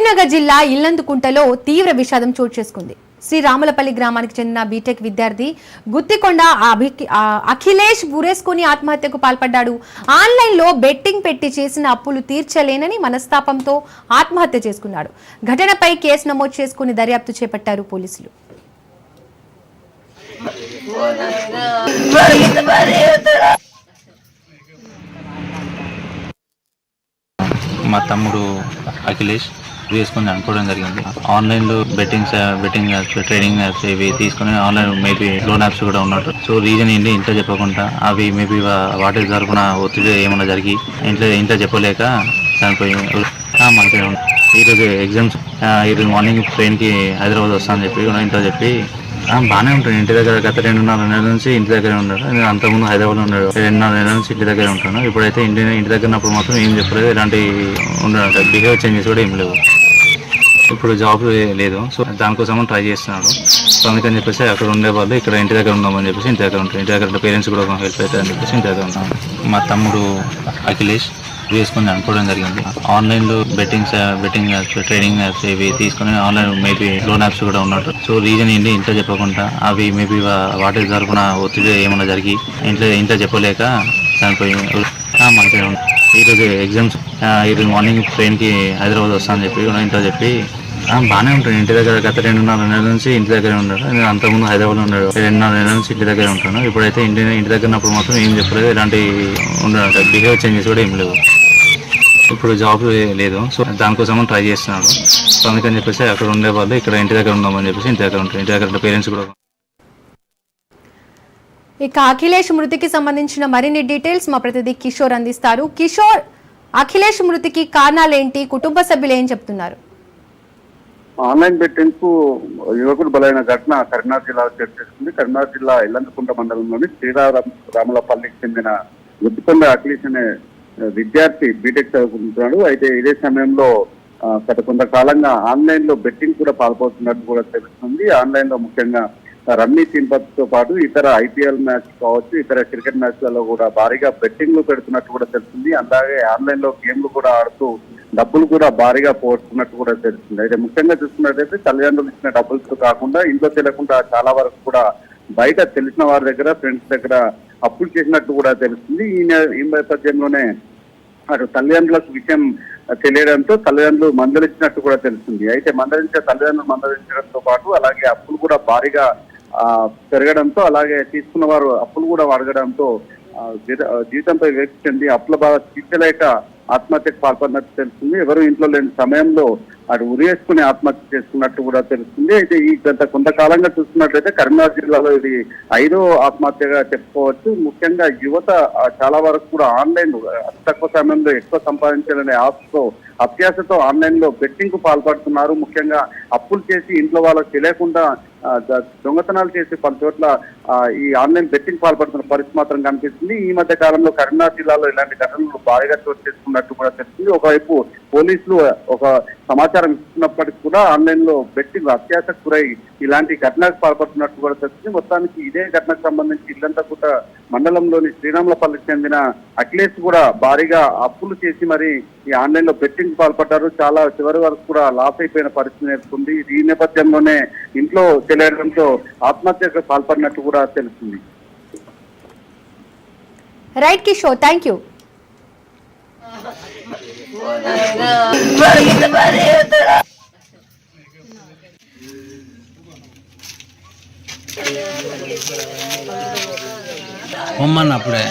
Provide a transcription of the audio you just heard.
కరీంనగర్ జిల్లా ఇల్లందుకుంటలో తీవ్ర విషాదం చోటు చేసుకుంది. శ్రీరాములపల్లి గ్రామానికి చెందిన బీటెక్ విద్యార్థి గుత్తికొండ అఖిలేష్ బురేస్కొని ఆత్మహత్యకు పాల్పడ్డాడు. ఆన్లైన్లో బెట్టింగ్ పెట్టి చేసిన అప్పులు తీర్చలేనని మనస్తాపంతో ఆత్మహత్య చేసుకున్నాడు. ఘటనపై కేసు నమోదు చేసుకుని దర్యాప్తు చేపట్టారు పోలీసులు. మా తమ్ముడు అఖిలేష్ వేసుకొని అనుకోవడం జరిగింది. ఆన్లైన్లో బెట్టింగ్ యాప్స్, ట్రేడింగ్ యాప్స్ ఇవి తీసుకుని ఆన్లైన్ మేబీ లోన్ యాప్స్ కూడా ఉన్నట్టు. సో రీజన్ ఏంటి ఇంట్లో చెప్పకుండా అవి మేబీ వాటి తరపున ఒత్తిడి ఏమైనా జరిగి ఇంట్లో చెప్పలేక చనిపోయి మంచిగా ఉంది. ఈరోజు ఎగ్జామ్స్, ఈరోజు మార్నింగ్ ట్రైన్కి హైదరాబాద్ వస్తానని చెప్పి ఇంట్లో చెప్పి బాగానే ఉంటాను. ఇంటి దగ్గర గత 2.5 నెలల నుంచి ఇంటి దగ్గరే ఉన్నాడు. అంతకుముందు హైదరాబాద్లో ఉన్నాడు. 2.5 నెలల నుంచి ఇంటి దగ్గరే ఉంటాను. ఇప్పుడైతే ఇంటి దగ్గర ఉన్నప్పుడు మాత్రం ఏం చెప్పలేదు. ఎలాంటి ఉండదు, బిహేవియర్ చేంజెస్ కూడా ఏం లేవు. ఇప్పుడు జాబ్ లేదు, సో దానికోసం ట్రై చేస్తున్నాడు. సో అందుకని చెప్పేసి అక్కడ ఉండే వాళ్ళు ఇక్కడ ఇంటి దగ్గర ఉందామని చెప్పేసి ఇంటి దగ్గర ఉంటారు. ఇంటి దగ్గర పేరెంట్స్ కూడా హెల్ప్ అవుతారని చెప్పేసి ఇంటి దగ్గర ఉంటాను. మా తమ్ముడు అఖిలేష్ వేసుకొని అనుకోవడం జరిగింది. ఆన్లైన్లో బెట్టింగ్ యాప్స్, ట్రేడింగ్ యాప్స్ ఇవి తీసుకుని ఆన్లైన్ మేబీ లోన్ యాప్స్ కూడా ఉన్నట్టు. సో రీజన్ ఏంటి ఇంట్లో చెప్పకుండా అవి మేబీ వాటి తరపున ఒత్తిడి ఏమైనా జరిగి ఇంట్లో చెప్పలేక చనిపోయి మంచిగా ఉంది. ఈరోజు ఎగ్జామ్స్, ఈరోజు మార్నింగ్ ట్రైన్కి హైదరాబాద్ వస్తానని చెప్పి ఇంట్లో చెప్పి బాగానే ఉంటాను. ఇంటి దగ్గర గత 2.5 నెలల నుంచి ఇంటి దగ్గరే ఉన్నాడు. అంతకుముందు హైదరాబాద్లో ఉన్నాడు. 2.5 నెలల నుంచి ఇంటి దగ్గరే ఉంటాను. ఇప్పుడైతే ఇంటి దగ్గర ఉన్నప్పుడు మాత్రం ఏం చెప్పలేదు. ఎలాంటి ఉండదు, బిహేవియర్ చేంజెస్ కూడా ఏం లేవు. ఇప్పుడు జాబ్ లేదు, సో దానికోసం ట్రై చేస్తున్నాడు. సో అందుకని చెప్పేసి అక్కడ ఉండే వాళ్ళు ఇక్కడ ఇంటి దగ్గర ఉందామని చెప్పేసి ఇంటి దగ్గర ఉంటారు. ఇంటి దగ్గర పేరెంట్స్ కూడా. ఇక అఖిలేష్ మృతికి సంబంధించిన మరిన్ని డీటెయిల్స్ మా ప్రతినిధి కిషోర్ అందిస్తారు. కిషోర్, అఖిలేష్ మృతికి కారణాలేంటి, కుటుంబ సభ్యులు ఏం చెప్తున్నారు? ఆన్లైన్ బెట్టింగ్ కు యువకుడు బలైన ఘటన కరీంనగర్ జిల్లాలో చోటు చేసుకుంది. కరీంనగర్ జిల్లా ఇల్లందుకుంట మండలంలోని శ్రీరాములపల్లికి చెందిన గుత్తికొండ అఖిలేష్ అనే విద్యార్థి బీటెక్ చదువుకుంటున్నాడు. అయితే ఇదే సమయంలో గత కొంతకాలంగా ఆన్లైన్ లో బెట్టింగ్ కూడా పాల్పడుతున్నట్టు కూడా తెలుస్తుంది. ఆన్లైన్ లో ముఖ్యంగా రమ్మీ తో పాటు ఇతర ఐపీఎల్ మ్యాచ్ కావచ్చు, ఇతర క్రికెట్ మ్యాచ్లలో కూడా భారీగా బెట్టింగ్లు పెడుతున్నట్టు కూడా తెలుస్తుంది. అలాగే ఆన్లైన్ లో గేమ్లు కూడా ఆడుతూ డబ్బులు కూడా భారీగా పోగొట్టుకున్నట్టు కూడా తెలుస్తుంది. అయితే ముఖ్యంగా చూసుకున్నట్టయితే తల్లిదండ్రులు ఇచ్చిన డబ్బులతో కాకుండా ఇంట్లో తెలియకుండా చాలా వరకు కూడా బయట తెలిసిన వారి దగ్గర, ఫ్రెండ్స్ దగ్గర అప్పులు చేసినట్టు కూడా తెలుస్తుంది. ఈ నేపథ్యంలోనే అటు తల్లిదండ్రులకు విషయం తెలియడంతో తల్లిదండ్రులు మందలించినట్టు కూడా తెలుస్తుంది. అయితే తల్లిదండ్రులు మందలించడంతో పాటు అలాగే అప్పులు కూడా భారీగా పెరగడంతో, అలాగే తీసుకున్న వారు అప్పులు కూడా అడగడంతో జీవితంపై వేచి చెంది అప్పుల బాధ తీర్చలేక ఆత్మహత్యకు పాల్పడినట్టు తెలుస్తుంది. ఎవరు ఇంట్లో లేని సమయంలో అటు ఉరేసుకుని ఆత్మహత్య చేసుకున్నట్టు కూడా తెలుస్తుంది. అయితే ఈ గత కొంతకాలంగా చూసుకున్నట్లయితే కరీంనగర్ జిల్లాలో ఇది 5వ ఆత్మహత్యగా చెప్పుకోవచ్చు. ముఖ్యంగా యువత చాలా వరకు కూడా ఆన్లైన్ అతి తక్కువ సమయంలో ఎక్కువ సంపాదించాలనే ఆశతో, అత్యాశతో ఆన్లైన్ లో బెట్టింగ్ కు పాల్పడుతున్నారు. ముఖ్యంగా అప్పులు చేసి ఇంట్లో వాళ్ళకి తెలియకుండా దొంగతనాలు చేసి పలు చోట్ల ఈ ఆన్లైన్ బెట్టింగ్ పాల్పడుతున్న పరిస్థితి మాత్రం కనిపిస్తుంది. ఈ మధ్య కాలంలో కరీంనగర్ జిల్లాలో ఇలాంటి ఘటనలు భారీగా చోటు చేసుకున్నట్టు కూడా తెలుస్తుంది. ఒకవైపు పోలీసులు ఒక సమాచారం ఇస్తున్నప్పటికీ కూడా ఆన్లైన్ లో బెట్టింగ్ అత్యాశకు గురై ఇలాంటి ఘటనకు పాల్పడుతున్నట్టు కూడా తెలుస్తుంది. మొత్తానికి ఇదే ఘటనకు సంబంధించి ఇల్లంతకుంట మండలంలోని శ్రీరాములపల్లికి చెందిన అఖిలేష్ కూడా భారీగా అప్పులు చేసి మరి ఈ ఆన్లైన్ లో బెట్టింగ్ పాల్పడ్డారు. చాలా చివరి వరకు కూడా లాస్ అయిపోయిన పరిస్థితి నేర్చుకుంది. ఈ నేపథ్యంలోనే ఇంట్లో తెలియడంతో ఆత్మహత్యకు పాల్పడినట్టు కూడా తెలుస్తుంది. Right Kishore, thank you. అప్పుడే